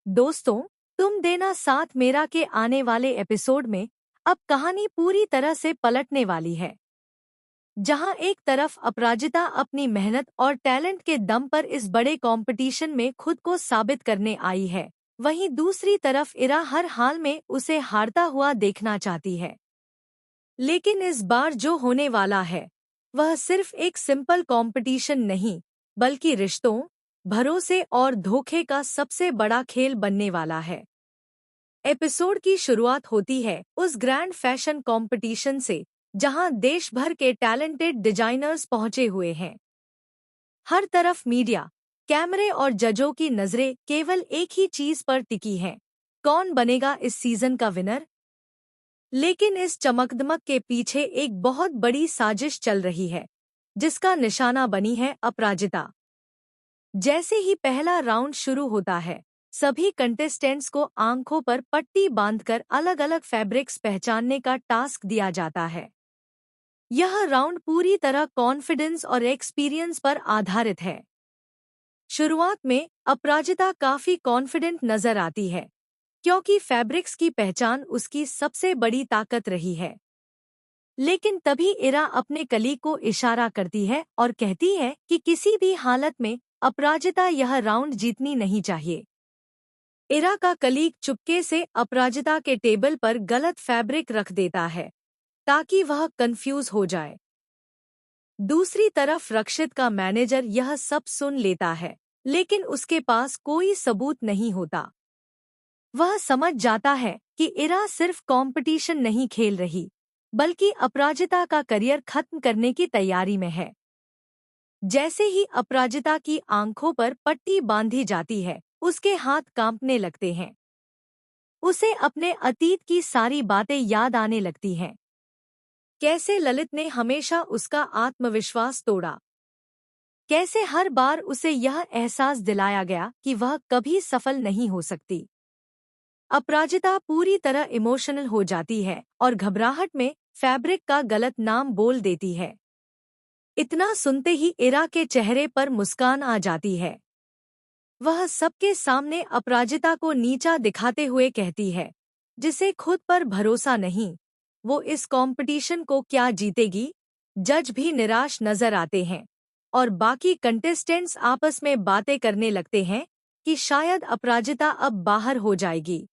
दोस्तों, तुम देना साथ मेरा के आने वाले एपिसोड में अब कहानी पूरी तरह से पलटने वाली है। जहां एक तरफ अपराजिता अपनी मेहनत और टैलेंट के दम पर इस बड़े कंपटीशन में खुद को साबित करने आई है, वहीं दूसरी तरफ इरा हर हाल में उसे हारता हुआ देखना चाहती है। लेकिन इस बार जो होने वाला है वह सिर्फ एक सिंपल कंपटीशन नहीं, बल्कि रिश्तों, भरोसे और धोखे का सबसे बड़ा खेल बनने वाला है। एपिसोड की शुरुआत होती है उस ग्रैंड फैशन कंपटीशन से, जहां देश भर के टैलेंटेड डिजाइनर्स पहुंचे हुए हैं। हर तरफ मीडिया, कैमरे और जजों की नजरें केवल एक ही चीज पर टिकी हैं, कौन बनेगा इस सीजन का विनर। लेकिन इस चमकदमक के पीछे एक बहुत बड़ी साजिश चल रही है, जिसका निशाना बनी है अपराजिता। जैसे ही पहला राउंड शुरू होता है, सभी कंटेस्टेंट्स को आंखों पर पट्टी बांधकर अलग अलग फैब्रिक्स पहचानने का टास्क दिया जाता है। यह राउंड पूरी तरह कॉन्फिडेंस और एक्सपीरियंस पर आधारित है। शुरुआत में अपराजिता काफी कॉन्फिडेंट नजर आती है, क्योंकि फैब्रिक्स की पहचान उसकी सबसे बड़ी ताकत रही है। लेकिन तभी इरा अपने कलीग को इशारा करती है और कहती है कि किसी भी हालत में अपराजिता यह राउंड जीतनी नहीं चाहिए। इरा का कलीग चुपके से अपराजिता के टेबल पर गलत फैब्रिक रख देता है, ताकि वह कंफ्यूज हो जाए। दूसरी तरफ रक्षित का मैनेजर यह सब सुन लेता है, लेकिन उसके पास कोई सबूत नहीं होता। वह समझ जाता है कि इरा सिर्फ कंपटीशन नहीं खेल रही, बल्कि अपराजिता का करियर खत्म करने की तैयारी में है। जैसे ही अपराजिता की आंखों पर पट्टी बांधी जाती है, उसके हाथ कांपने लगते हैं। उसे अपने अतीत की सारी बातें याद आने लगती हैं। कैसे ललित ने हमेशा उसका आत्मविश्वास तोड़ा, कैसे हर बार उसे यह एहसास दिलाया गया कि वह कभी सफल नहीं हो सकती। अपराजिता पूरी तरह इमोशनल हो जाती है और घबराहट में फैब्रिक का गलत नाम बोल देती है। इतना सुनते ही इरा के चेहरे पर मुस्कान आ जाती है। वह सबके सामने अपराजिता को नीचा दिखाते हुए कहती है, जिसे खुद पर भरोसा नहीं, वो इस कंपटीशन को क्या जीतेगी। जज भी निराश नजर आते हैं और बाकी कंटेस्टेंट्स आपस में बातें करने लगते हैं कि शायद अपराजिता अब बाहर हो जाएगी।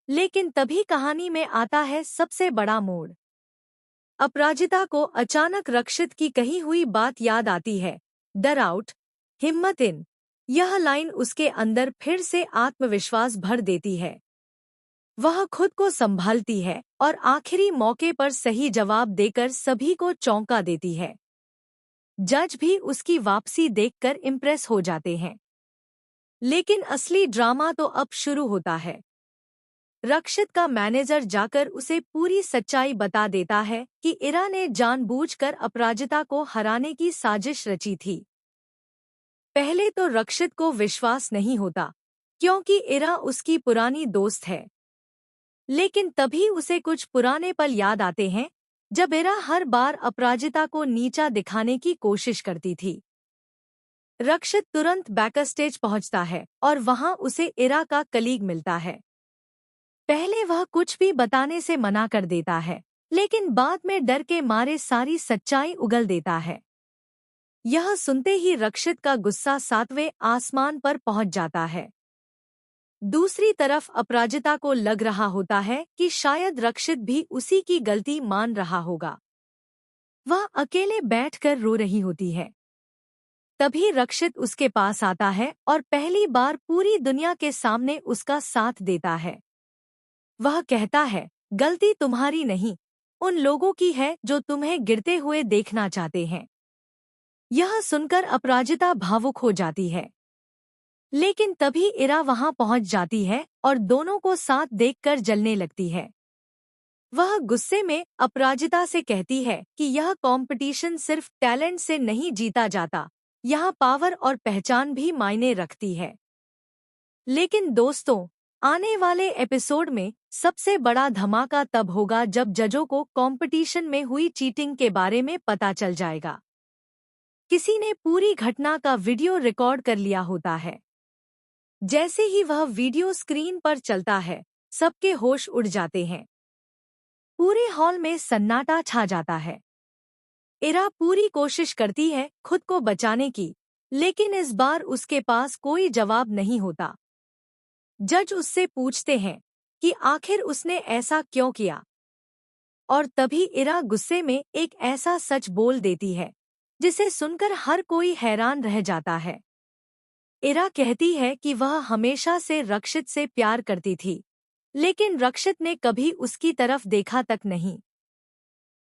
लेकिन तभी कहानी में आता है सबसे बड़ा मोड़। अपराजिता को अचानक रक्षित की कही हुई बात याद आती है, डर आउट, हिम्मत इन। यह लाइन उसके अंदर फिर से आत्मविश्वास भर देती है। वह खुद को संभालती है और आखिरी मौके पर सही जवाब देकर सभी को चौंका देती है। जज भी उसकी वापसी देखकर इम्प्रेस हो जाते हैं। लेकिन असली ड्रामा तो अब शुरू होता है। रक्षित का मैनेजर जाकर उसे पूरी सच्चाई बता देता है कि इरा ने जानबूझकर अपराजिता को हराने की साजिश रची थी। पहले तो रक्षित को विश्वास नहीं होता, क्योंकि इरा उसकी पुरानी दोस्त है। लेकिन तभी उसे कुछ पुराने पल याद आते हैं, जब इरा हर बार अपराजिता को नीचा दिखाने की कोशिश करती थी। रक्षित तुरंत बैकस्टेज पहुंचता है और वहां उसे इरा का कलीग मिलता है। पहले वह कुछ भी बताने से मना कर देता है, लेकिन बाद में डर के मारे सारी सच्चाई उगल देता है। यह सुनते ही रक्षित का गुस्सा 7वें आसमान पर पहुंच जाता है। दूसरी तरफ अपराजिता को लग रहा होता है कि शायद रक्षित भी उसी की गलती मान रहा होगा। वह अकेले बैठकर रो रही होती है। तभी रक्षित उसके पास आता है और पहली बार पूरी दुनिया के सामने उसका साथ देता है। वह कहता है, गलती तुम्हारी नहीं, उन लोगों की है जो तुम्हें गिरते हुए देखना चाहते हैं। यह सुनकर अपराजिता भावुक हो जाती है। लेकिन तभी इरा वहां पहुंच जाती है और दोनों को साथ देखकर जलने लगती है। वह गुस्से में अपराजिता से कहती है कि यह कंपटीशन सिर्फ टैलेंट से नहीं जीता जाता, यहाँ पावर और पहचान भी मायने रखती है। लेकिन दोस्तों, आने वाले एपिसोड में सबसे बड़ा धमाका तब होगा जब जजों को कंपटीशन में हुई चीटिंग के बारे में पता चल जाएगा। किसी ने पूरी घटना का वीडियो रिकॉर्ड कर लिया होता है। जैसे ही वह वीडियो स्क्रीन पर चलता है, सबके होश उड़ जाते हैं। पूरे हॉल में सन्नाटा छा जाता है। इरा पूरी कोशिश करती है खुद को बचाने की, लेकिन इस बार उसके पास कोई जवाब नहीं होता। जज उससे पूछते हैं कि आखिर उसने ऐसा क्यों किया, और तभी इरा गुस्से में एक ऐसा सच बोल देती है जिसे सुनकर हर कोई हैरान रह जाता है। इरा कहती है कि वह हमेशा से रक्षित से प्यार करती थी, लेकिन रक्षित ने कभी उसकी तरफ देखा तक नहीं।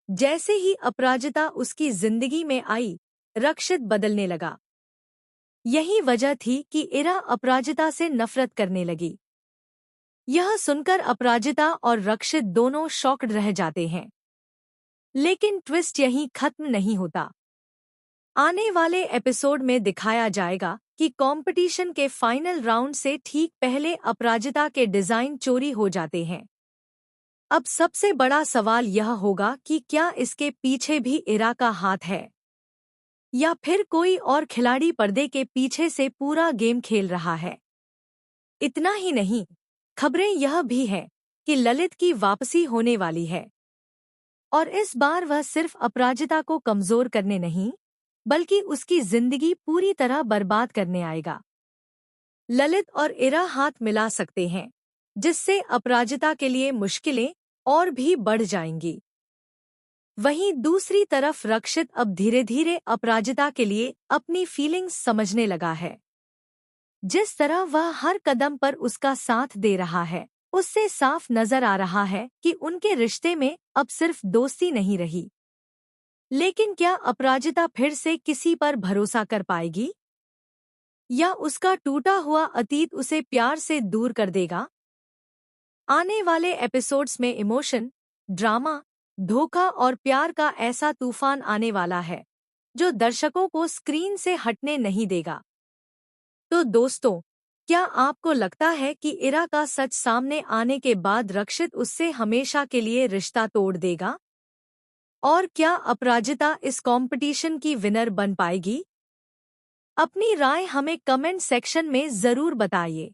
जैसे ही अपराजिता उसकी जिंदगी में आई, रक्षित बदलने लगा। यही वजह थी कि इरा अपराजिता से नफरत करने लगी। यह सुनकर अपराजिता और रक्षित दोनों शॉक्ड रह जाते हैं। लेकिन ट्विस्ट यहीं खत्म नहीं होता। आने वाले एपिसोड में दिखाया जाएगा कि कंपटीशन के फाइनल राउंड से ठीक पहले अपराजिता के डिजाइन चोरी हो जाते हैं। अब सबसे बड़ा सवाल यह होगा कि क्या इसके पीछे भी इरा का हाथ है, या फिर कोई और खिलाड़ी पर्दे के पीछे से पूरा गेम खेल रहा है। इतना ही नहीं, खबरें यह भी है कि ललित की वापसी होने वाली है, और इस बार वह सिर्फ अपराजिता को कमजोर करने नहीं, बल्कि उसकी जिंदगी पूरी तरह बर्बाद करने आएगा। ललित और इरा हाथ मिला सकते हैं, जिससे अपराजिता के लिए मुश्किलें और भी बढ़ जाएंगी। वहीं दूसरी तरफ रक्षित अब धीरे धीरे अपराजिता के लिए अपनी फीलिंग्स समझने लगा है। जिस तरह वह हर कदम पर उसका साथ दे रहा है, उससे साफ नजर आ रहा है कि उनके रिश्ते में अब सिर्फ दोस्ती नहीं रही। लेकिन क्या अपराजिता फिर से किसी पर भरोसा कर पाएगी, या उसका टूटा हुआ अतीत उसे प्यार से दूर कर देगा? आने वाले एपिसोड्स में इमोशन, ड्रामा, धोखा और प्यार का ऐसा तूफान आने वाला है जो दर्शकों को स्क्रीन से हटने नहीं देगा। तो दोस्तों, क्या आपको लगता है कि इरा का सच सामने आने के बाद रक्षित उससे हमेशा के लिए रिश्ता तोड़ देगा? और क्या अपराजिता इस कंपटीशन की विनर बन पाएगी? अपनी राय हमें कमेंट सेक्शन में जरूर बताइए।